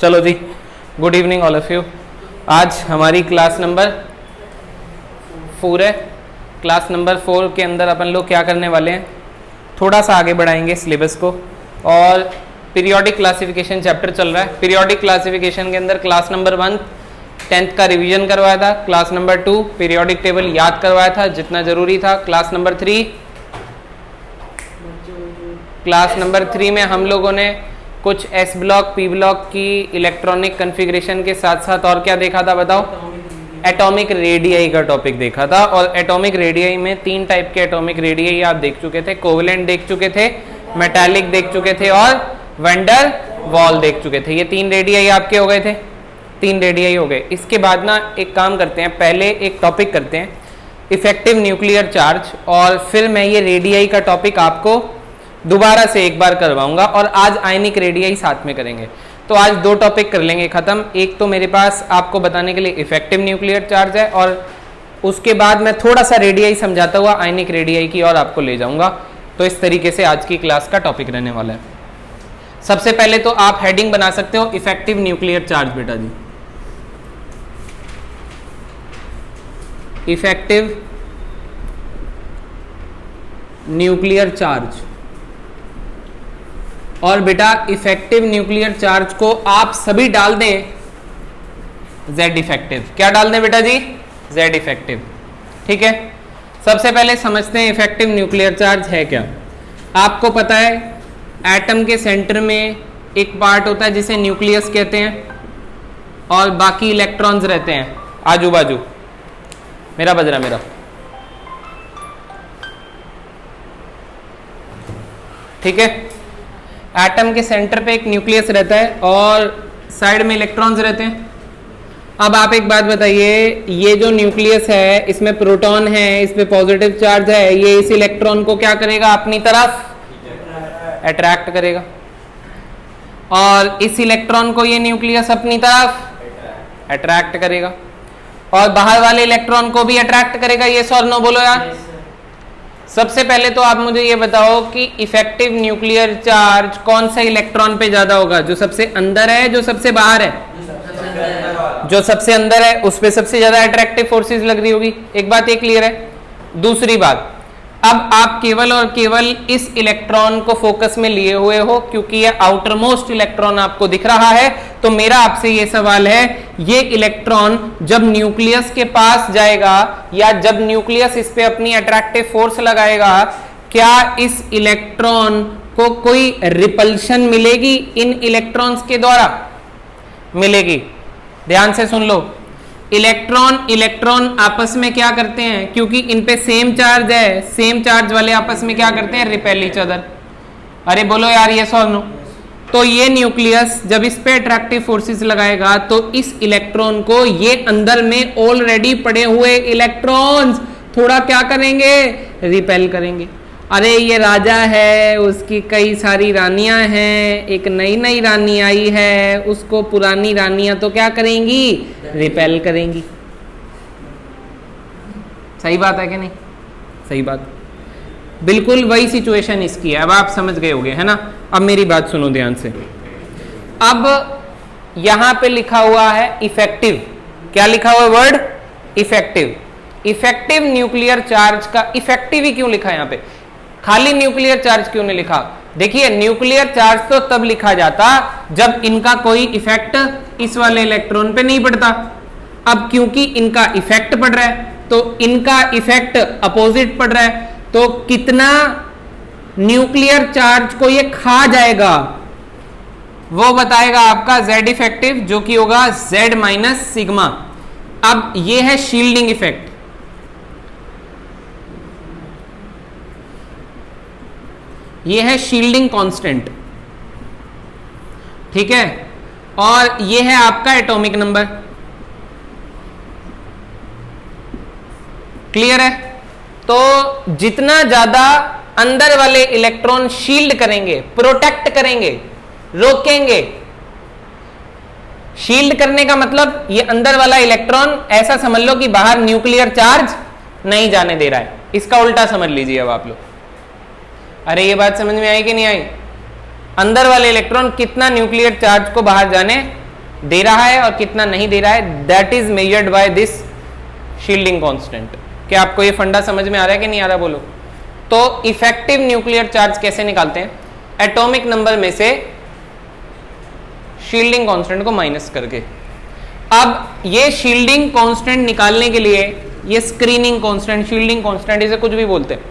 चलो जी, good evening all of you. आज हमारी क्लास नंबर 4 है। क्लास नंबर 4 के अंदर अपन लोग क्या करने वाले हैं, थोड़ा सा आगे बढ़ाएंगे सिलेबस को। और पीरियोडिक क्लासिफिकेशन चैप्टर चल रहा है। पीरियोडिक क्लासिफिकेशन के अंदर क्लास नंबर 1 10th का रिवीजन करवाया था, क्लास नंबर 2 पीरियोडिक टेबल याद करवाया था जितना जरूरी था, क्लास नंबर 3 में हम लोगों ने कुछ एस ब्लॉक पी ब्लॉक की इलेक्ट्रॉनिक कॉन्फ़िगरेशन के साथ साथ और क्या देखा था बताओ, एटॉमिक रेडियाई का टॉपिक देखा था। और एटॉमिक रेडियाई में 3 टाइप के एटॉमिक रेडियाई आप देख चुके थे, कोवेलेंट देख चुके थे, मेटालिक देख चुके थे और वैंडर वॉल देख चुके थे। ये 3 रेडियाई आपके हो गए थे, 3 रेडियाई हो गए। इसके बाद ना एक काम करते हैं, पहले एक टॉपिक करते हैं इफेक्टिव न्यूक्लियर चार्ज, और फिर मैं ये रेडियाई का टॉपिक आपको दोबारा से एक बार करवाऊंगा। और आज आयनिक रेडियाई साथ में करेंगे, तो आज 2 टॉपिक कर लेंगे खत्म। एक तो मेरे पास आपको बताने के लिए इफेक्टिव न्यूक्लियर चार्ज है, और उसके बाद मैं थोड़ा सा रेडियाई समझाता हुआ आयनिक रेडियाई की और आपको ले जाऊंगा। तो इस तरीके से आज की क्लास का टॉपिक रहने वाला है। सबसे पहले तो आप हेडिंग बना सकते हो इफेक्टिव न्यूक्लियर चार्ज। बेटा जी, इफेक्टिव न्यूक्लियर चार्ज। और बेटा इफेक्टिव न्यूक्लियर चार्ज को आप सभी डाल दें Z इफेक्टिव। क्या डाल दें बेटा जी? Z effective. ठीक है, सबसे पहले समझते हैं इफेक्टिव न्यूक्लियर चार्ज है क्या। आपको पता है एटम के सेंटर में एक पार्ट होता है जिसे न्यूक्लियस कहते हैं, और बाकी इलेक्ट्रॉन्स रहते हैं आजू बाजू। मेरा बज रहा, मेरा ठीक है। एटम के सेंटर पे एक न्यूक्लियस रहता है और साइड में इलेक्ट्रॉन्स रहते हैं। अब आप एक बात बताइए, ये जो न्यूक्लियस है इसमें प्रोटॉन है, इस पे पॉजिटिव चार्ज है, ये इस इलेक्ट्रॉन को क्या करेगा, अपनी तरफ अट्रैक्ट करेगा, और इस इलेक्ट्रॉन को ये न्यूक्लियस अपनी तरफ अट्रैक्ट करेगा, और बाहर वाले इलेक्ट्रॉन को भी अट्रैक्ट करेगा। ये और नो बोलो यार। सबसे पहले तो आप मुझे ये बताओ कि इफेक्टिव न्यूक्लियर चार्ज कौन सा इलेक्ट्रॉन पे ज्यादा होगा, जो सबसे अंदर है जो सबसे बाहर है? जो सबसे अंदर है उस पे सबसे ज्यादा अट्रैक्टिव फोर्सेस लग रही होगी। एक बात ये क्लियर है। दूसरी बात, अब आप केवल और केवल इस इलेक्ट्रॉन को फोकस में लिए हुए हो क्योंकि ये आउटर मोस्ट इलेक्ट्रॉन आपको दिख रहा है। तो मेरा आपसे ये सवाल है, ये इलेक्ट्रॉन जब न्यूक्लियस के पास जाएगा या जब न्यूक्लियस इस पे अपनी अट्रैक्टिव फोर्स लगाएगा, क्या इस इलेक्ट्रॉन को कोई रिपल्शन मिलेगी इन इलेक्ट्रॉन्स के द्वारा? मिलेगी। ध्यान से सुन लो, इलेक्ट्रॉन आपस में क्या करते हैं, क्योंकि इन पे सेम चार्ज है, सेम चार्ज वाले आपस में क्या करते हैं, रिपेल ईच अदर। अरे बोलो यार ये सॉल्व नो। तो ये न्यूक्लियस जब इस पे अट्रैक्टिव फोर्सेस लगाएगा तो इस इलेक्ट्रॉन को ये अंदर में ऑलरेडी पड़े हुए इलेक्ट्रॉन्स थोड़ा क्या करेंगे, रिपेल करेंगे। अरे ये राजा है, उसकी कई सारी रानियां हैं, एक नई नई रानी आई है, उसको पुरानी रानियां तो क्या करेंगी, रिपेल करेंगी। सही बात है कि नहीं? सही बात। बिल्कुल वही सिचुएशन इसकी है। अब आप समझ गए होंगे, है ना। अब मेरी बात सुनो ध्यान से। अब यहां पे लिखा हुआ है इफेक्टिव। क्या लिखा हुआ है? Word effective. Effective nuclear charge का इफेक्टिव ही क्यों लिखा है यहां पे, खाली न्यूक्लियर चार्ज क्यों नहीं लिखा? देखिए न्यूक्लियर चार्ज तो तब लिखा जाता जब इनका कोई इफेक्ट इस वाले इलेक्ट्रॉन पे नहीं पड़ता। अब क्योंकि इनका इफेक्ट पड़ रहा है तो इनका इफेक्ट अपोजिट पड़ रहा है, तो कितना न्यूक्लियर चार्ज को ये खा जाएगा वो बताएगा आपका Z इफेक्टिव, जो कि होगा Z माइनस सिग्मा। अब ये है शील्डिंग इफेक्ट। ये है शील्डिंग कांस्टेंट, ठीक है। और ये है आपका एटॉमिक नंबर। क्लियर है? तो जितना ज्यादा अंदर वाले इलेक्ट्रॉन शील्ड करेंगे, प्रोटेक्ट करेंगे, रोकेंगे। शील्ड करने का मतलब ये अंदर वाला इलेक्ट्रॉन ऐसा समझ लो कि बाहर न्यूक्लियर चार्ज नहीं जाने दे रहा है। इसका उल्टा समझ लीजिए अब आप लोग। अरे ये बात समझ में आई कि नहीं आई? अंदर वाले इलेक्ट्रॉन कितना न्यूक्लियर चार्ज को बाहर जाने दे रहा है और कितना नहीं दे रहा है, that is measured by this shielding constant. क्या आपको ये फंडा समझ में आ रहा है कि नहीं आ रहा बोलो? तो इफेक्टिव न्यूक्लियर चार्ज कैसे निकालते हैं? एटॉमिक नंबर में से शील्डिंग कांस्टेंट को माइनस करके। अब ये शील्डिंग कांस्टेंट निकालने के लिए, ये स्क्रीनिंग कांस्टेंट, शील्डिंग कांस्टेंट, इसे कुछ भी बोलते हैं,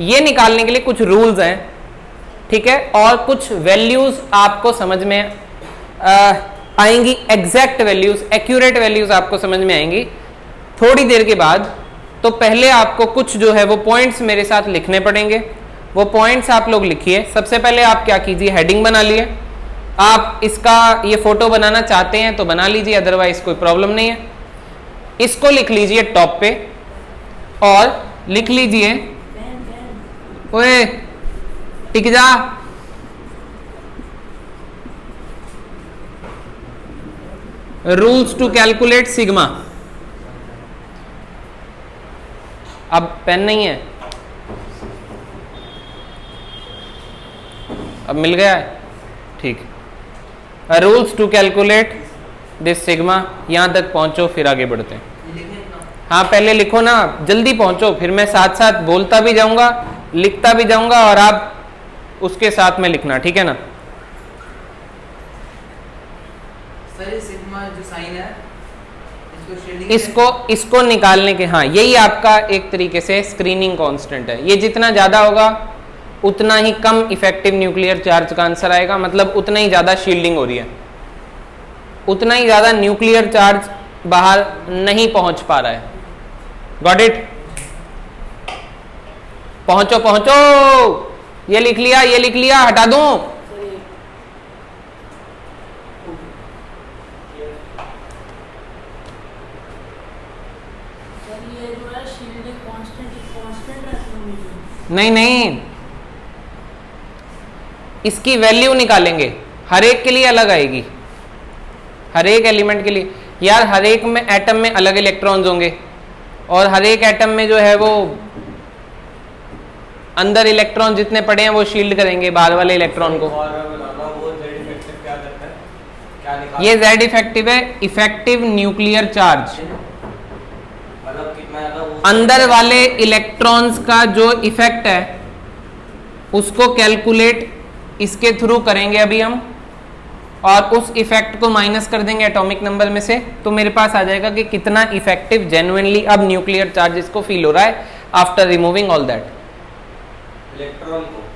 ये निकालने के लिए कुछ रूल्स हैं, ठीक है, और कुछ वैल्यूज आपको समझ में आएंगी, एग्जैक्ट वैल्यूज, एक्यूरेट वैल्यूज आपको समझ में आएंगी थोड़ी देर के बाद। तो पहले आपको कुछ जो है वो पॉइंट्स मेरे साथ लिखने पड़ेंगे। वो पॉइंट्स आप लोग लिखिए। सबसे पहले आप क्या कीजिए, हेडिंग बना लिए। आप इसका ये फोटो बनाना चाहते हैं तो बना लीजिए, अदरवाइज कोई प्रॉब्लम नहीं है। इसको लिख लीजिए टॉप पे और लिख लीजिए, ओए टिक जा, रूल्स टू कैलकुलेट सिग्मा। अब पेन नहीं है, अब मिल गया है, ठीक। Rules to calculate this sigma, यहां तक पहुंचो फिर आगे बढ़ते हैं। हाँ पहले लिखो ना, जल्दी पहुंचो, फिर मैं साथ साथ बोलता भी जाऊंगा, लिखता भी जाऊंगा और आप उसके साथ में लिखना, ठीक है ना? सर ये सिग्मा जो साइन है इसको निकालने के, हाँ यही आपका एक तरीके से स्क्रीनिंग कांस्टेंट है। ये जितना ज्यादा होगा उतना ही कम इफेक्टिव न्यूक्लियर चार्ज का आंसर आएगा, मतलब उतना ही ज्यादा शील्डिंग हो रही है, उतना ही ज्यादा न्यूक्लियर चार्ज बाहर नहीं पहुंच पा रहा है। Got it? पहुंचो पहुंचो, ये लिख लिया, ये लिख लिया, हटा दूं? नहीं नहीं, इसकी वैल्यू निकालेंगे, हर एक के लिए अलग आएगी, हर एक एलिमेंट के लिए। यार हर एक में एटम में अलग इलेक्ट्रॉन्स होंगे और हर एक एटम में जो है वो अंदर इलेक्ट्रॉन जितने पड़े हैं वो शील्ड करेंगे बाहर वाले इलेक्ट्रॉन को। ये Z इफेक्टिव है, इफेक्टिव न्यूक्लियर चार्ज, अंदर वाले इलेक्ट्रॉन्स का जो इफेक्ट है उसको कैलकुलेट इसके थ्रू करेंगे अभी हम, और उस इफेक्ट को माइनस कर देंगे एटॉमिक नंबर में से, तो मेरे पास आ जाएगा कि कितना इफेक्टिव जेन्युइनली अब न्यूक्लियर चार्ज इसको फील हो रहा है after removing all that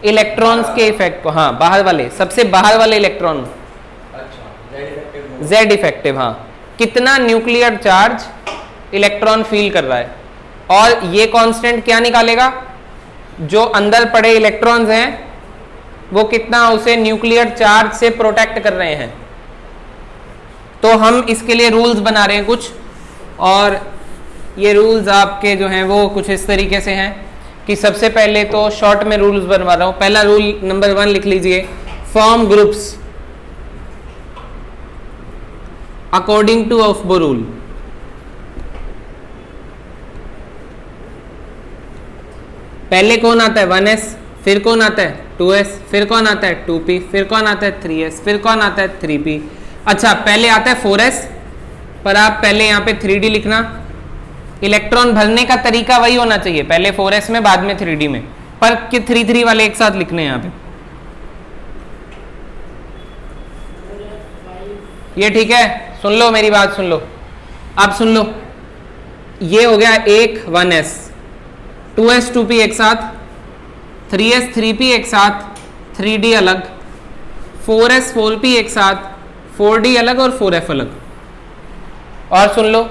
electrons के इफेक्ट को। हाँ बाहर वाले, सबसे बाहर वाले इलेक्ट्रॉन, Z इफेक्टिव, हाँ कितना न्यूक्लियर चार्ज इलेक्ट्रॉन फील कर रहा है। और ये कांस्टेंट क्या निकालेगा, जो अंदर पड़े इलेक्ट्रॉन्स हैं वो कितना उसे न्यूक्लियर चार्ज से प्रोटेक्ट कर रहे हैं। तो हम इसके लिए रूल्स बना रहे हैं कुछ, और ये रूल्स आपके जो हैं वो कुछ इस तरीके से हैं कि सबसे पहले तो शॉर्ट में रूल्स बनवा रहा हूं। पहला रूल नंबर 1 लिख लीजिए, form groups according to Aufbau rule. पहले कौन आता है 1s, फिर कौन आता है 2s, फिर कौन आता है 2p, फिर कौन आता है 3s, फिर कौन आता है 3p। अच्छा पहले आता है 4s, पर आप पहले यहाँ पे 3d लिखना। इलेक्ट्रॉन भरने का तरीका वही होना चाहिए, पहले 4s में बाद में 3d में, पर कि 3 वाले एक साथ लिखने हैं यहाँ पे। ये ठीक है, सुन लो मेरी बात, सुन लो, अब सुन लो। ये हो गया एक 1s, 2s 2p एक साथ, 3s 3p एक साथ, 3d अलग, 4s 4p एक साथ, 4d अलग और 4f अलग। और सुन लो,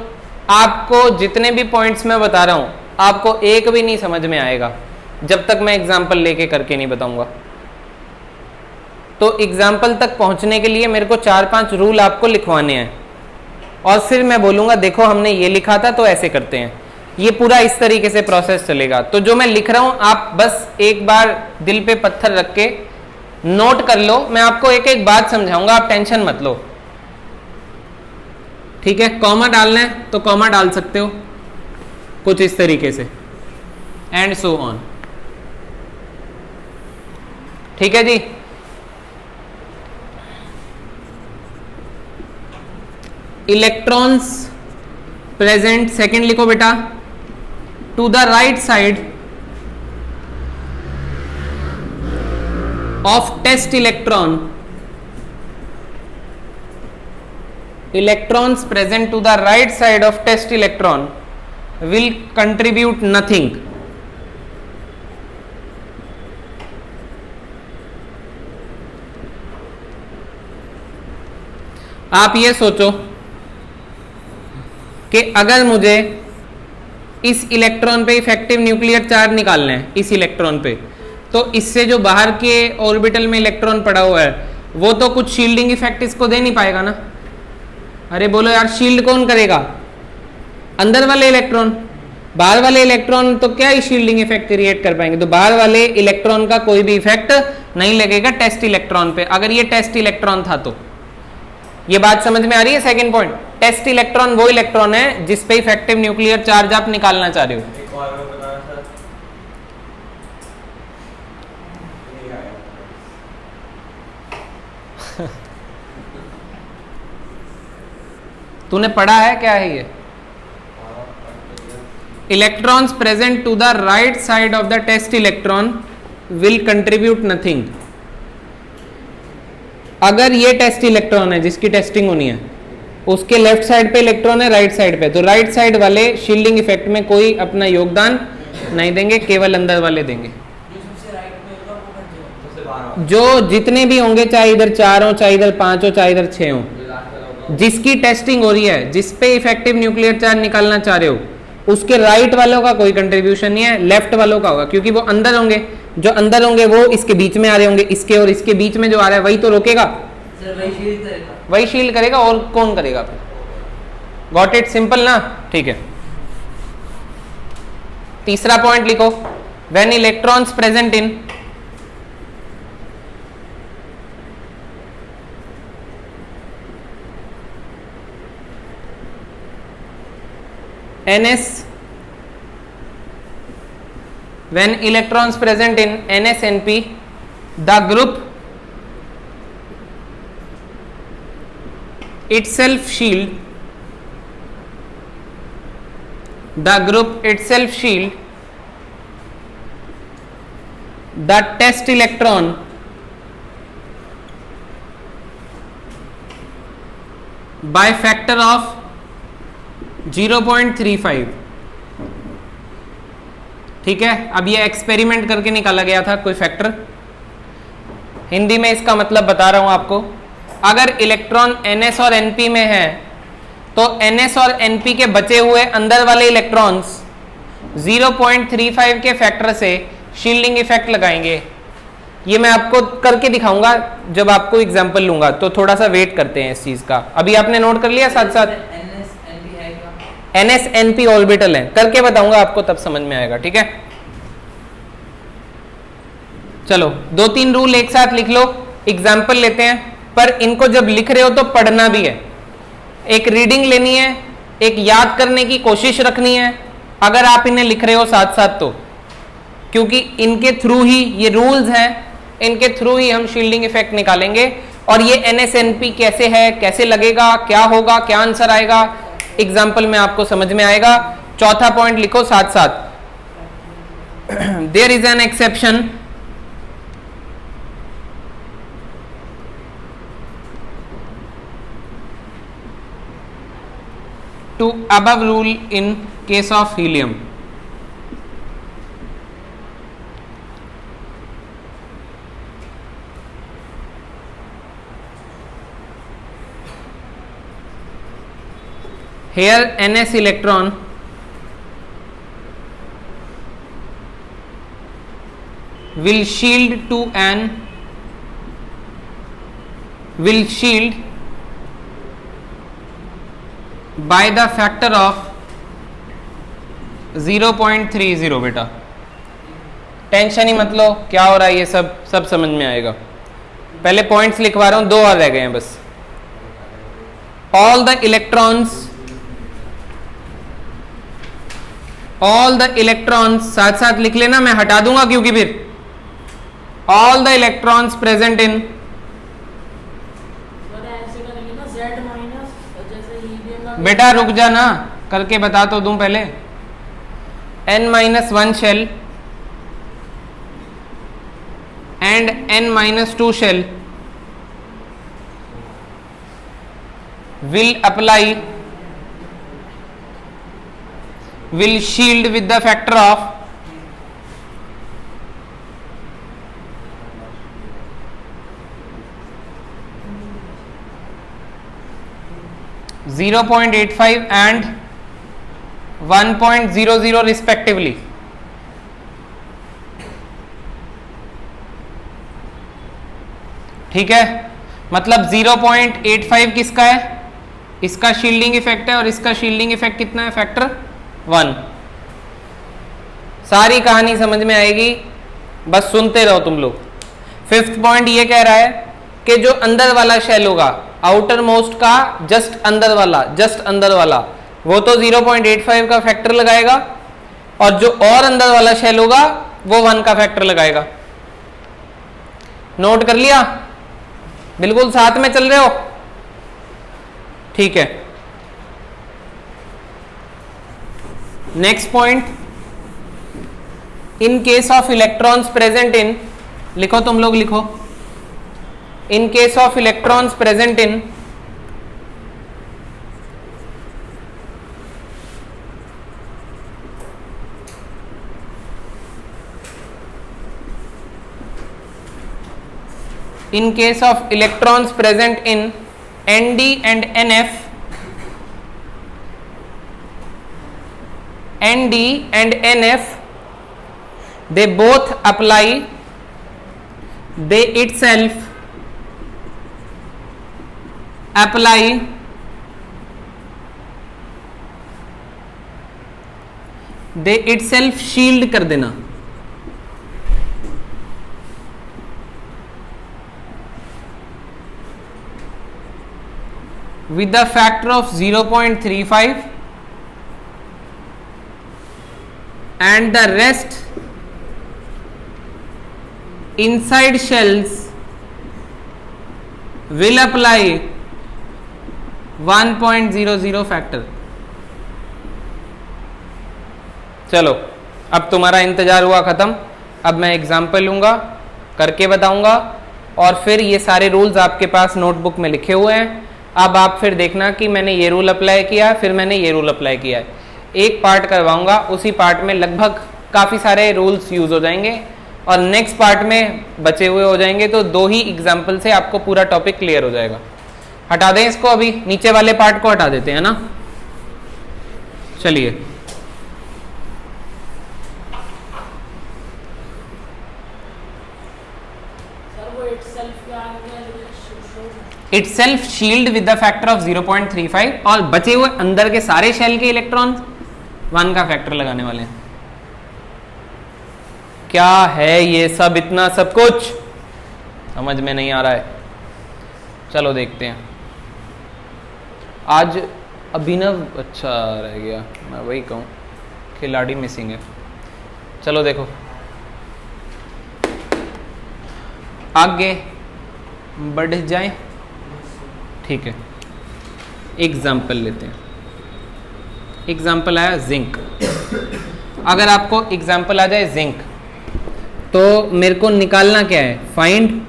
आपको जितने भी पॉइंट्स मैं बता रहा हूं आपको एक भी नहीं समझ में आएगा जब तक मैं एग्जाम्पल लेके करके नहीं बताऊंगा। तो एग्जाम्पल तक पहुंचने के लिए मेरे को 4-5 रूल आपको लिखवाने हैं, और फिर मैं बोलूंगा देखो हमने ये लिखा था तो ऐसे करते हैं। ये पूरा इस तरीके से प्रोसेस चलेगा। तो जो मैं लिख रहा हूं आप बस एक बार दिल पे पत्थर रख के नोट कर लो, मैं आपको एक एक बात समझाऊंगा, आप टेंशन मत लो, ठीक है? कॉमा डालना है तो कॉमा डाल सकते हो कुछ इस तरीके से, एंड सो ऑन, ठीक है जी? इलेक्ट्रॉन्स प्रेजेंट, सेकेंड लिखो बेटा, to the right side of test electron, electrons present to the right side of test electron will contribute nothing. आप ये सोचो कि अगर मुझे इस इलेक्ट्रॉन पे इफेक्टिव न्यूक्लियर चार्ज निकालना है, इस इलेक्ट्रॉन पे, तो इससे जो बाहर के ऑर्बिटल में इलेक्ट्रॉन पड़ा हुआ है वो तो कुछ शील्डिंग इफेक्ट इसको दे नहीं पाएगा ना। अरे बोलो यार, शील्ड कौन करेगा? अंदर वाले इलेक्ट्रॉन। बाहर वाले इलेक्ट्रॉन तो क्या ही शील्डिंग इफेक्ट क्रिएट कर पाएंगे, तो बाहर वाले इलेक्ट्रॉन का कोई भी इफेक्ट नहीं लगेगा टेस्ट इलेक्ट्रॉन पे, अगर ये टेस्ट इलेक्ट्रॉन था तो। ये बात समझ में आ रही है? सेकंड पॉइंट, टेस्ट इलेक्ट्रॉन वो इलेक्ट्रॉन है जिस पे इफेक्टिव न्यूक्लियर चार्ज आप निकालना चाह रहे हो। तूने पढ़ा है क्या है ये? Electrons present to the right side of the test electron will contribute nothing. अगर ये टेस्ट इलेक्ट्रॉन है जिसकी टेस्टिंग होनी है, उसके लेफ्ट साइड पे इलेक्ट्रॉन है राइट साइड पे, तो राइट साइड वाले शील्डिंग इफेक्ट में कोई अपना योगदान नहीं देंगे, केवल अंदर वाले देंगे। जो जितने भी होंगे, चाहे इधर 4 हो, चाहे इधर 5 हो, चाहे इधर 6 हो, जिसकी टेस्टिंग हो रही है, जिस पे इफेक्टिव न्यूक्लियर चार्ज निकालना चाह रहे हो, उसके राइट वालों का कोई कंट्रीब्यूशन नहीं है, लेफ्ट वालों का होगा, क्योंकि वो अंदर होंगे। जो अंदर होंगे वो इसके बीच में आ रहे होंगे, इसके और इसके बीच में जो आ रहा है वही तो रोकेगा, वही शील्ड करेगा, और कौन करेगा फिर? Got it? सिंपल ना? ठीक है। तीसरा पॉइंट लिखो, when electrons present in NS, when electrons present in NSNP, the group itself shield the test electron by factor of 0.35। ठीक है, अब ये एक्सपेरिमेंट करके निकाला गया था कोई फैक्टर। हिंदी में इसका मतलब बता रहा हूं आपको। अगर इलेक्ट्रॉन NS और NP में है तो NS और NP के बचे हुए अंदर वाले इलेक्ट्रॉन्स 0.35 के फैक्टर से शील्डिंग इफेक्ट लगाएंगे। ये मैं आपको करके दिखाऊंगा जब आपको एग्जांपल लूंगा, तो थोड़ा सा वेट करते हैं इस चीज का। अभी आपने नोट कर लिया साथ साथ? NS NP ऑर्बिटल है, करके बताऊंगा आपको, तब समझ में आएगा। ठीक है, चलो 2-3 रूल एक साथ लिख लो, एग्जाम्पल लेते हैं, पर इनको जब लिख रहे हो तो पढ़ना भी है। एक रीडिंग लेनी है, एक याद करने की कोशिश रखनी है अगर आप इन्हें लिख रहे हो साथ साथ तो, क्योंकि इनके थ्रू ही, ये रूल्स हैं, इनके थ्रू ही हम शील्डिंग इफेक्ट निकालेंगे। और ये NSNP कैसे है, कैसे लगेगा, क्या होगा, क्या आंसर आएगा, एग्जाम्पल में आपको समझ में आएगा। चौथा पॉइंट लिखो साथ साथ, there is an exception to above rule in case of helium. Here NS electron will shield by the factor of 0.30। बेटा टेंशन ही मत लो, क्या हो रहा है ये सब समझ में आएगा। पहले पॉइंट्स लिखवा रहा हूं, 2 और रह गए हैं बस। ऑल द इलेक्ट्रॉन्स साथ साथ लिख लेना, मैं हटा दूंगा क्योंकि फिर ऑल द इलेक्ट्रॉन्स प्रेजेंट इन ऐसे करेंगे ना Z माइनस, जैसे हीलियम का बेटा रुक जा ना, करके बता तो दूं पहले। n-1 shell and n-2 shell will shield with the factor of 0.85 and 1.00 respectively। ठीक है, मतलब 0.85 किसका है, इसका शील्डिंग इफेक्ट है, और इसका शील्डिंग इफेक्ट कितना है, फैक्टर 1। सारी कहानी समझ में आएगी, बस सुनते रहो तुम लोग। फिफ्थ पॉइंट ये कह रहा है कि जो अंदर वाला शेल होगा, आउटर मोस्ट का जस्ट अंदर वाला, वो तो 0.85 का फैक्टर लगाएगा, और जो और अंदर वाला शेल होगा वो 1 का फैक्टर लगाएगा। नोट कर लिया, बिल्कुल साथ में चल रहे हो, ठीक है। Next point, in case of electrons present इन, लिखो तुम लोग लिखो, इन case of electrons present in in case of electrons present in Nd and Nf, Nd and Nf, they both apply, they itself apply they itself shield कर देना, with the factor of 0.35 and the rest inside shells will apply 1.00 factor. चलो अब तुम्हारा इंतजार हुआ खत्म, अब मैं एग्जाम्पल लूंगा, करके बताऊंगा, और फिर ये सारे रूल्स आपके पास नोटबुक में लिखे हुए हैं। अब आप फिर देखना कि मैंने ये रूल अप्लाई किया है, फिर मैंने ये रूल अप्लाई किया है। एक पार्ट करवाऊंगा, उसी पार्ट में लगभग काफ़ी सारे रूल्स यूज हो जाएंगे, और नेक्स्ट पार्ट में बचे हुए हो जाएंगे, तो 2 ही एग्जाम्पल से आपको पूरा टॉपिक क्लियर हो जाएगा। हटा दें इसको, अभी नीचे वाले पार्ट को हटा देते हैं ना। चलिए, itself shield with the factor of 0.35, और बचे हुए अंदर के सारे शेल के इलेक्ट्रॉन 1 का फैक्टर लगाने वाले हैं। क्या है ये सब, इतना सब कुछ समझ में नहीं आ रहा है? चलो देखते हैं। आज अभिनव अच्छा रह गया, मैं वही कहूँ, खिलाड़ी मिसिंग है। चलो देखो आगे बढ़ जाएं, ठीक है। एग्जाम्पल लेते हैं। एग्जाम्पल आया जिंक। अगर आपको एग्जाम्पल आ जाए जिंक, तो मेरे को निकालना क्या है, फाइंड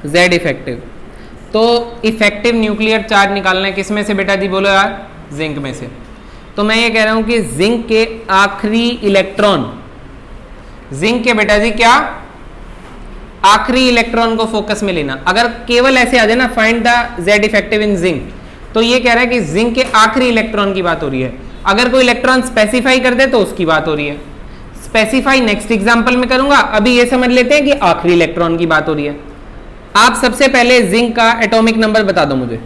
Z इफेक्टिव। तो इफेक्टिव न्यूक्लियर चार्ज निकालना है, किसमें से बेटा जी, बोलो यार, जिंक में से। तो मैं ये कह रहा हूं कि जिंक के आखिरी इलेक्ट्रॉन, जिंक के बेटा जी क्या, आखिरी इलेक्ट्रॉन को फोकस में लेना। अगर केवल ऐसे आ जाए ना, find the Z effective in zinc, तो ये कह रहा है कि जिंक के आखिरी इलेक्ट्रॉन की बात हो रही है। अगर कोई इलेक्ट्रॉन स्पेसिफाई कर दे तो उसकी बात हो रही है। स्पेसिफाई नेक्स्ट एग्जांपल में करूंगा, अभी ये समझ लेते हैं कि आखिरी इलेक्ट्रॉन की बात हो रही है। आप सबसे पहले जिंक का एटॉमिक नंबर बता दो मुझे,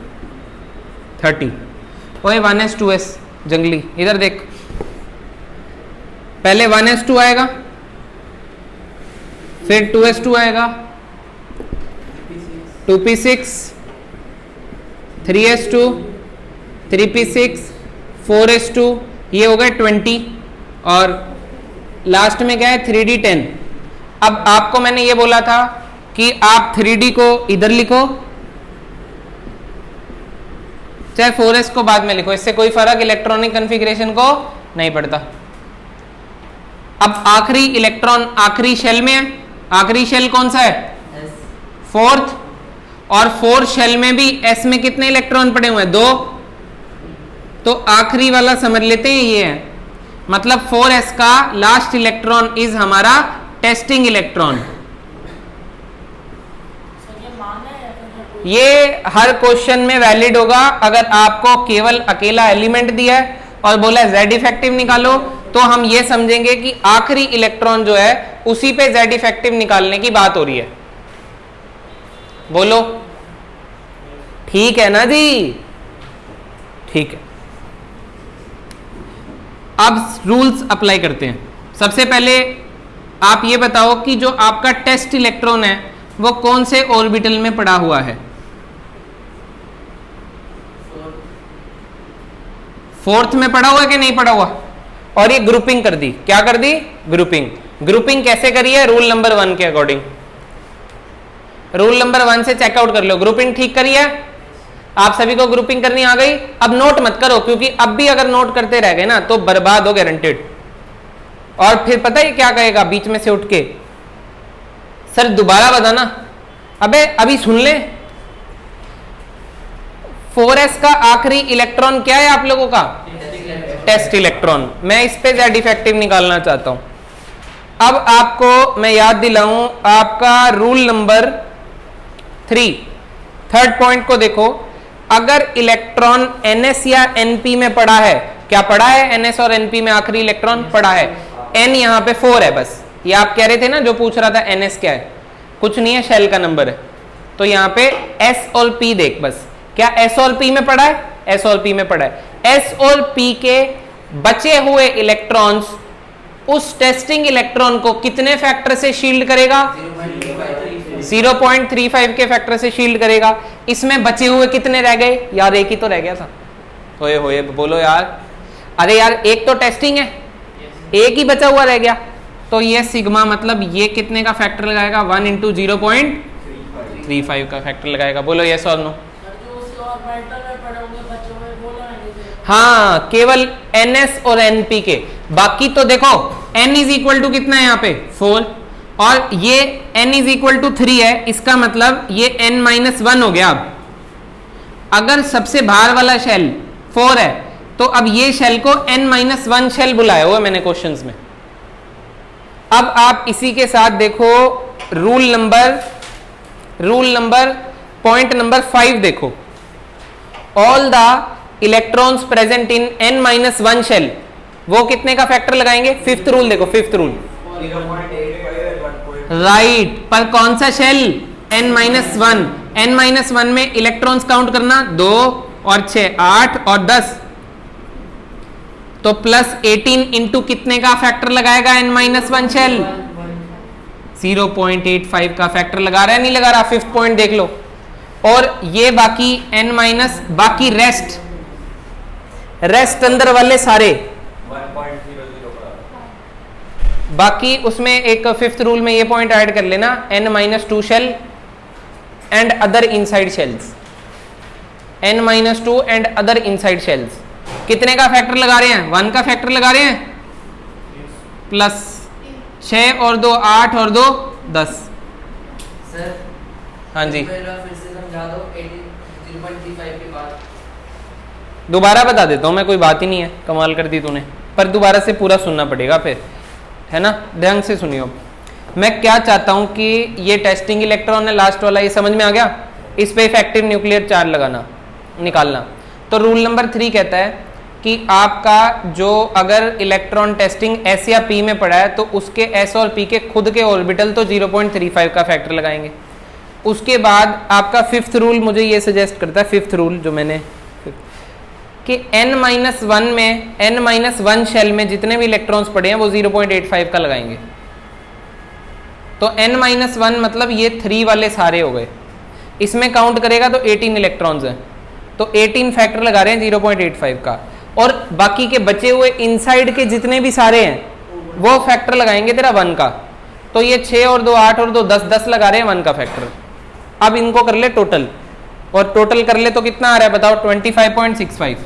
30। ओए 1s2s जंगली, इधर देख, पहले 1s2 आएगा, फिर 2s2 आएगा, 2p6, 3s2, 3p6, 4s2, ये हो गए 20, और लास्ट में क्या है 3d10। अब आपको मैंने ये बोला था कि आप 3D को इधर लिखो चाहे 4s को बाद में लिखो, इससे कोई फर्क इलेक्ट्रॉनिक कॉन्फ़िगरेशन को नहीं पड़ता। अब आखिरी इलेक्ट्रॉन आखिरी शेल में है, आखिरी शेल कौन सा है? फोर्थ, और फोर्थ शेल में भी s में कितने इलेक्ट्रॉन पड़े हुए हैं? 2। तो आखिरी वाला समझ लेते हैं, ये है मतलब 4s का लास्ट इलेक्ट्रॉन इज हमारा टेस्टिंग इलेक्ट्रॉन। ये हर क्वेश्चन में वैलिड होगा। अगर आपको केवल अकेला एलिमेंट दिया है और बोला Z इफेक्टिव निकालो, तो हम ये समझेंगे कि आखिरी इलेक्ट्रॉन जो है उसी पे Z इफेक्टिव निकालने की बात हो रही है। बोलो ठीक है ना जी? ठीक है, अब रूल्स अप्लाई करते हैं। सबसे पहले आप ये बताओ कि जो आपका टेस्ट इलेक्ट्रॉन है वो कौन से ऑर्बिटल में पड़ा हुआ है? फोर्थ में पड़ा हुआ है कि नहीं पड़ा हुआ? और ये ग्रुपिंग कर दी, क्या कर दी? ग्रुपिंग। ग्रुपिंग कैसे करी है? रूल नंबर 1 के अकॉर्डिंग। रूल नंबर 1 से चेकआउट कर लो। ग्रुपिंग ठीक करी है? आप सभी को ग्रुपिंग करनी आ गई? अब नोट मत करो, क्योंकि अब भी अगर नोट करते रह गए ना तो बर्बाद हो गारंटेड। और फिर पता है क्या कहेगा बीच में से उठ के? सर दोबारा बताना। अबे अभी सुन ले। 4s का आखिरी इलेक्ट्रॉन क्या है आप लोगों का? Test electron. मैं इस पे Z इफेक्टिव निकालना चाहता हूं। अब आपको मैं याद दिलाऊं, आपका रूल नंबर 3 थर्ड पॉइंट को देखो। अगर इलेक्ट्रॉन ns या np में पड़ा है, क्या पड़ा है? ns और np में आखिरी इलेक्ट्रॉन पड़ा है। n यहां पे 4 है बस। ये आप कह रहे थे ना, जो पूछ रहा था ns क्या है? कुछ नहीं है, शेल का नंबर है। तो यहां पे s और p देख बस। क्या s और p में पड़ा है? s और p में पड़ा है। s और p के बचे हुए इलेक्ट्रॉन्स उस टेस्टिंग इलेक्ट्रॉन को कितने फैक्टर से शील्ड करेगा? 0.35 के फैक्टर से शील्ड करेगा। इसमें बचे हुए कितने रह गए? यार एक ही तो रह गया था। होए होए बोलो यार। अरे यार एक तो टेस्टिंग है, एक ही बचा हुआ रह गया। तो ये सिग्मा मतलब ये कितने का फैक्टर लगाएगा? 1 × 0.35 का फैक्टर लगाएगा। बोलो यस और नो। हाँ, केवल ns और np के। बाकी तो देखो n इज इक्वल टू कितना है यहाँ पे? 4, और ये n इज इक्वल टू 3 है। इसका मतलब ये n-1 हो गया। अब अगर सबसे बाहर वाला शेल 4 है तो अब ये शेल को n-1 शेल बुलाया हुआ मैंने क्वेश्चंस में। अब आप इसी के साथ देखो रूल नंबर पॉइंट नंबर 5 देखो। All the electrons present in n-1 shell, वो कितने का फैक्टर लगाएंगे? फिफ्थ रूल देखो, फिफ्थ रूल। राइट, पर कौन सा शेल? n-1। n-1 में इलेक्ट्रॉन्स काउंट करना, 2 और 6 8 और 10, तो प्लस 18 इंटू कितने का फैक्टर लगाएगा n-1 शेल? 0.85 का फैक्टर लगा रहा है, नहीं लगा रहा? फिफ्थ पॉइंट देख लो। और ये बाकी बाकी रेस्ट अंदर वाले सारे 1.00 बाकी उसमें एक फिफ्थ रूल में ये पॉइंट ऐड कर लेना, n-2 shell and other inside shells. n-2 and other inside shells कितने का फैक्टर लगा रहे हैं? 1 का फैक्टर लगा रहे हैं। प्लस 6 और 2 8 और 2 10। सर हाँ जी, फिर से समझा दो 0.35 के बाद। दोबारा बता देता हूँ मैं, कोई बात ही नहीं है, कमाल कर दी तूने। पर दोबारा से पूरा सुनना पड़ेगा फिर, है ना? ढंग से सुनियो। मैं क्या चाहता हूँ कि ये टेस्टिंग इलेक्ट्रॉन है लास्ट वाला, ये समझ में आ गया? इस पे इफेक्टिव न्यूक्लियर चार्ज लगाना, निकालना। तो रूल नंबर 3 कहता है कि आपका जो अगर इलेक्ट्रॉन टेस्टिंग s या p में पड़ा है तो उसके s और p के खुद के ऑर्बिटल तो 0.35 का फैक्टर लगाएंगे। उसके बाद आपका फिफ्थ रूल मुझे ये सजेस्ट करता है, फिफ्थ रूल जो मैंने कि n-1 में n-1 शेल में जितने भी इलेक्ट्रॉन्स पड़े हैं वो 0.85 का लगाएंगे। तो n-1 मतलब ये 3 वाले सारे हो गए। इसमें काउंट करेगा तो 18 इलेक्ट्रॉन्स हैं, तो 18 फैक्टर लगा रहे हैं 0.85 का। और बाकी के बचे हुए इनसाइड के जितने भी सारे हैं वो फैक्टर लगाएंगे तेरा 1 का। तो ये 6 और 2 8 और 2 10 10 लगा रहे हैं 1 का फैक्टर। अब इनको कर ले टोटल, और टोटल कर ले तो कितना आ रहा है बताओ? 25.65।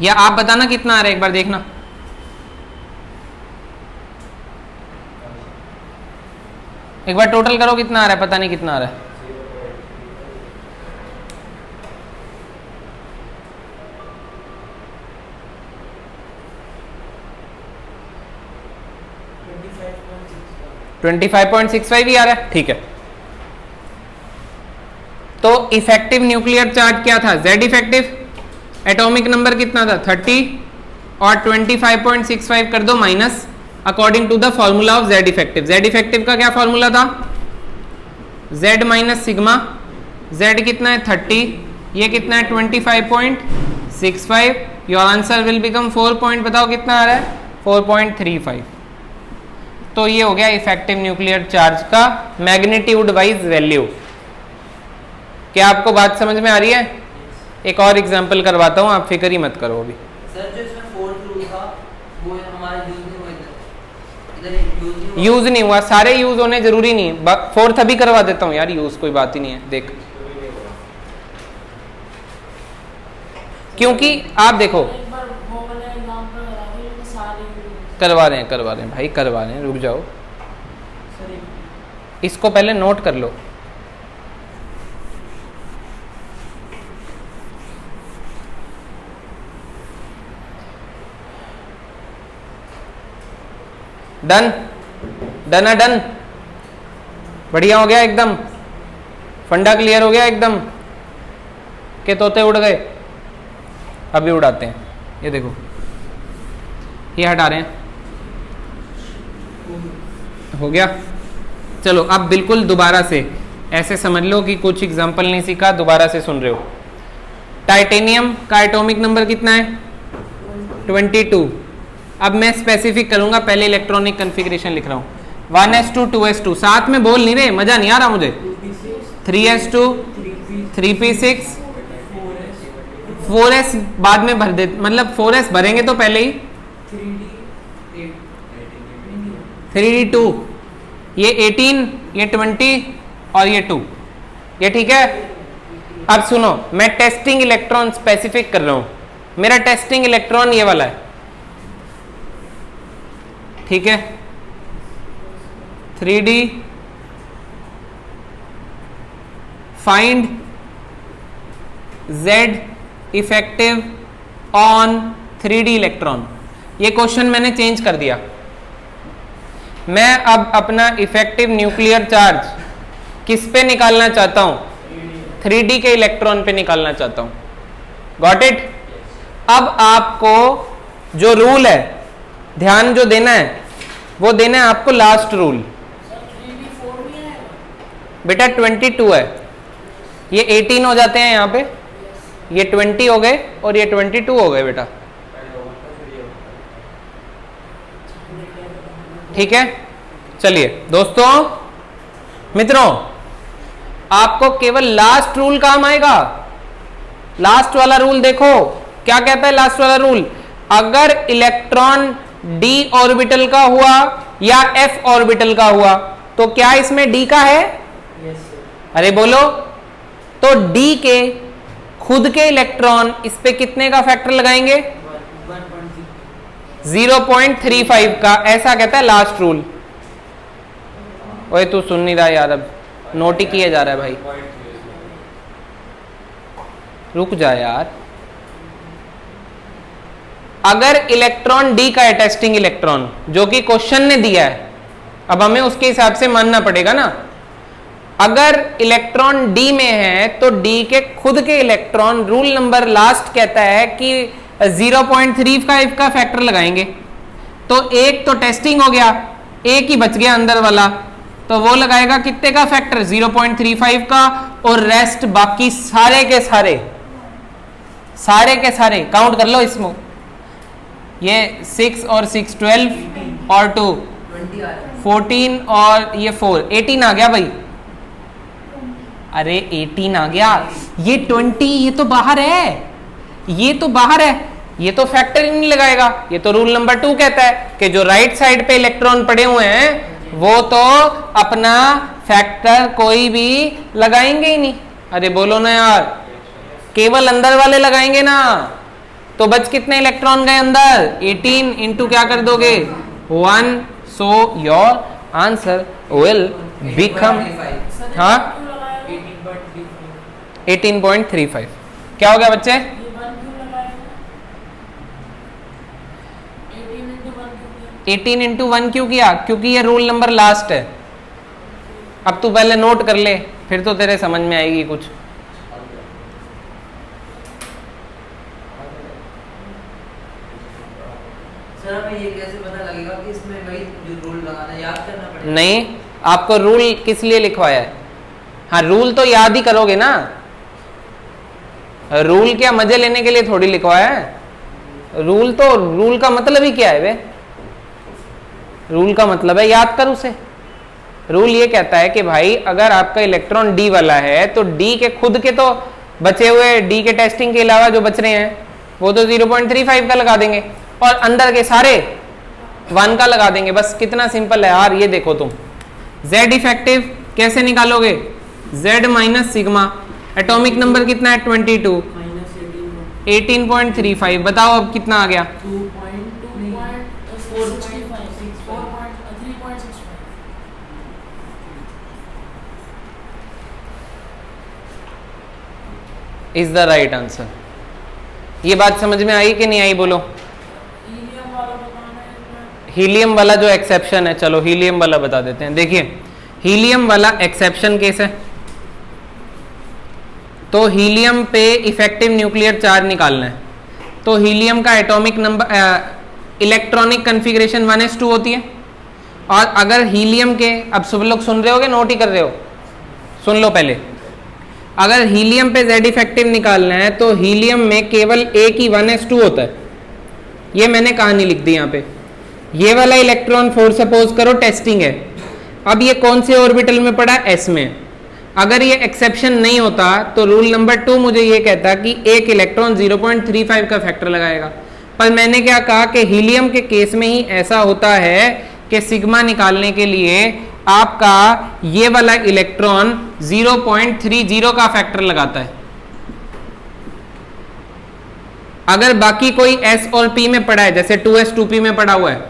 या आप बताना कितना आ रहा है, एक बार देखना। एक बार टोटल करो कितना आ रहा है, पता नहीं कितना आ रहा है। $25.65 ही आ रहा है, ठीक है। तो इफेक्टिव न्यूक्लियर चार्ज क्या था? Z effective. एटॉमिक नंबर कितना था? 30, और 25.65 कर दो minus according to the formula of Z effective. Z effective का क्या फॉर्मूला था? Z minus sigma. Z कितना है? 30, ये कितना है? 25.65। Your answer will become 4 point, बताओ कितना आ रहा है? 4.35। तो ये हो गया इफेक्टिव न्यूक्लियर चार्ज का मैग्नीट्यूड वाइज वैल्यू। क्या आपको बात समझ में आ रही है? एक और एग्जांपल करवाता हूं, आप फिक्र ही मत करो अभी। सर जो इसमें फोर्थ रूल था वो हमारा यूज नहीं हुआ, इधर यूज नहीं हुआ, सारे यूज होने जरूरी नहीं है। फोर्थ अभी करवा देता हूँ यार, यूज कोई बात ही नहीं है। देख, क्योंकि आप देखो, एक बार वो वाला एग्जांपल करा दो, ये सारे करवा रहे हैं भाई, करवा रहे हैं, रुक जाओ। इसको पहले नोट कर लो। डन, डन है, डन, बढ़िया हो गया एकदम। फंडा क्लियर हो गया एकदम के तोते उड़ गए। अभी उड़ाते हैं, ये देखो, ये हटा रहे हैं, हो गया। चलो अब बिल्कुल दोबारा से ऐसे समझ लो कि कुछ एग्जाम्पल नहीं सीखा, दोबारा से सुन रहे हो। टाइटेनियम का एटॉमिक नंबर कितना है? 22। अब मैं स्पेसिफिक करूंगा, पहले इलेक्ट्रॉनिक कॉन्फ़िगरेशन लिख रहा हूं। 1s2 2s2, साथ में बोल नहीं रहे, मजा नहीं आ रहा मुझे। 3s2 3p6 4s बाद में भर दे, मतलब 4s भरेंगे तो पहले ही 3d2, ये 18, ये 20 और ये 2, ये ठीक है। अब सुनो, मैं टेस्टिंग इलेक्ट्रॉन स्पेसिफिक कर रहा हूं। मेरा टेस्टिंग इलेक्ट्रॉन ये वाला है, ठीक है। 3d, find Z effective on 3d electron. ये क्वेश्चन मैंने चेंज कर दिया। मैं अब अपना इफेक्टिव न्यूक्लियर चार्ज किस पे निकालना चाहता हूं? 3d के इलेक्ट्रॉन पे निकालना चाहता हूं। Got it? अब आपको जो रूल है, ध्यान जो देना है वो देना है आपको लास्ट रूल। बेटा 22 है, ये 18 हो जाते हैं यहाँ पे, ये 20 हो गए और ये 22 हो गए बेटा, ठीक है। चलिए दोस्तों, मित्रों, आपको केवल लास्ट रूल काम आएगा। लास्ट वाला रूल देखो क्या कहता है। लास्ट वाला रूल, अगर इलेक्ट्रॉन d ऑर्बिटल का हुआ या f ऑर्बिटल का हुआ तो क्या इसमें d का है? अरे बोलो, तो d के खुद के इलेक्ट्रॉन इस पे कितने का फैक्टर लगाएंगे? 0.35 का। ऐसा कहता है लास्ट रूल। ओए तू सुन नहीं रहा यार, अब नोट ही किया जा रहा है भाई, रुक जा यार। अगर इलेक्ट्रॉन d का है, टेस्टिंग इलेक्ट्रॉन जो कि क्वेश्चन ने दिया है, अब हमें उसके हिसाब से मानना पड़ेगा ना। अगर इलेक्ट्रॉन d में है तो d के खुद के इलेक्ट्रॉन, रूल नंबर लास्ट कहता है कि 0.35 का फैक्टर लगाएंगे। तो एक तो टेस्टिंग हो गया, एक ही बच गया अंदर वाला, तो वो लगाएगा कितने का फैक्टर? 0.35 का। और रेस्ट बाकी सारे के सारे काउंट कर लो इसमें। ये 6 और 6 12 और 2 14 और ये 4 18 आ गया भाई। अरे 18 आ गया, ये 20 ये तो बाहर है, ये तो बाहर है। ये तो फैक्टर ही नहीं लगाएगा। ये तो रूल नंबर 2 कहता है कि जो राइट साइड पे इलेक्ट्रॉन पड़े हुए हैं वो तो अपना फैक्टर कोई भी लगाएंगे ही नहीं। अरे बोलो ना यार, केवल अंदर वाले लगाएंगे ना। तो बच कितने इलेक्ट्रॉन गए अंदर? 18 इंटू क्या कर दोगे? 1। So your answer will become हाँ 18.35। क्या हो गया बच्चे? ये 1 क्यों लगाएगा? 18 into 1 18 इंटू 1 क्यों किया? क्यों किया? क्योंकि ये रूल नंबर लास्ट है। अब तू पहले नोट कर ले, फिर तो तेरे समझ में आएगी कुछ। सर हमें ये कैसे पता लगेगा कि इसमें वही जो रूल लगाना है याद करना पड़ेगा? नहीं, आपको रूल किस लिए लिखवाया है? हाँ, रूल तो याद ही करोगे ना। रूल क्या मजे लेने के लिए थोड़ी लिखवाया है। रूल का मतलब ही क्या है वे? रूल का मतलब है याद कर उसे। रूल ये कहता है कि भाई अगर आपका इलेक्ट्रॉन डी वाला है तो डी के खुद के तो बचे हुए, डी के टेस्टिंग के अलावा जो बच रहे हैं वो तो 0.35 का लगा देंगे और अंदर के सारे 1 का लगा देंगे। बस कितना सिंपल है यार। ये देखो तुम, Z इफेक्टिव कैसे निकालोगे? Z minus sigma, atomic number कितना है? 22, माइनस 18.35। बताओ अब कितना आ गया? 3.65 इज द राइट आंसर। ये बात समझ में आई कि नहीं आई? बोलो। हीलियम वाला बताना है इसमें। हीलियम वाला जो एक्सेप्शन है, चलो हीलियम वाला बता देते हैं। देखिए हीलियम वाला एक्सेप्शन केस है, तो हीलियम पे इफेक्टिव न्यूक्लियर चार्ज निकालना है। तो हीलियम का atomic number, electronic configuration 1s2 होती है। और अगर हीलियम के, अब सब लोग सुन रहे हो कि नोट ही कर रहे हो? सुन लो पहले। अगर हीलियम पे Z इफेक्टिव निकालना है तो हीलियम में केवल एक ही 1s2 होता है। ये मैंने कहानी लिख दी यहाँ पे। ये वाला इलेक्ट्रॉन फोर सपोज करो टेस्टिंग है। अब ये कौन से ऑर्बिटल में पड़ा? S में। अगर ये एक्सेप्शन नहीं होता तो रूल नंबर 2 मुझे ये कहता कि एक इलेक्ट्रॉन 0.35 का फैक्टर लगाएगा। पर मैंने क्या कहा कि हीलियम के केस में ही ऐसा होता है कि सिग्मा निकालने के लिए आपका ये वाला इलेक्ट्रॉन 0.30 का फैक्टर लगाता है। अगर बाकी कोई S और P में पड़ा है, जैसे 2s 2p में पड़ा हुआ है,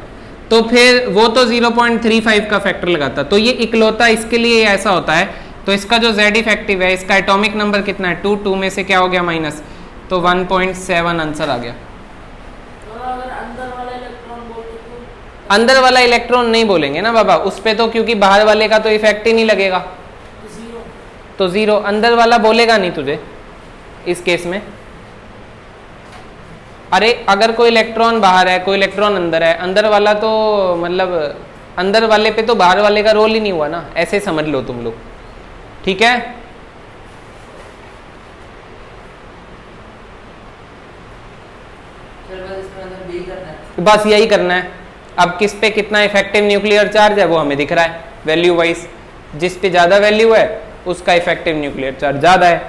तो फिर वो तो 0.35 का फैक्टर लगाता। तो ये इकलौता इसके लिए ऐसा होता है। तो इसका जो Z इफेक्टिव है, इसका एटॉमिक नंबर कितना है? 2 में से क्या हो गया माइनस, तो 1.7 आंसर आ गया। और अगर अंदर वाला इलेक्ट्रॉन बोलते तो अंदर वाला इलेक्ट्रॉन नहीं बोलेंगे ना बाबा उस पे, तो क्योंकि बाहर वाले का तो इफेक्ट ही नहीं लगेगा, 0। तो 0। अंदर वाला बोलेगा नहीं तुझे इस केस में। अरे अगर कोई इलेक्ट्रॉन बाहर है, कोई इलेक्ट्रॉन अंदर है, अंदर वाला तो मतलब अंदर वाले पे तो बाहर वाले का रोल ही नहीं हुआ ना, ऐसे समझ लो तुम लोग। ठीक है, सर बस इसमें अंदर बी करना है। बस यही करना है। अब किस पे कितना इफेक्टिव न्यूक्लियर चार्ज है वो हमें दिख रहा है वैल्यू वाइज। जिस पे ज्यादा वैल्यू है उसका इफेक्टिव न्यूक्लियर चार्ज ज्यादा है।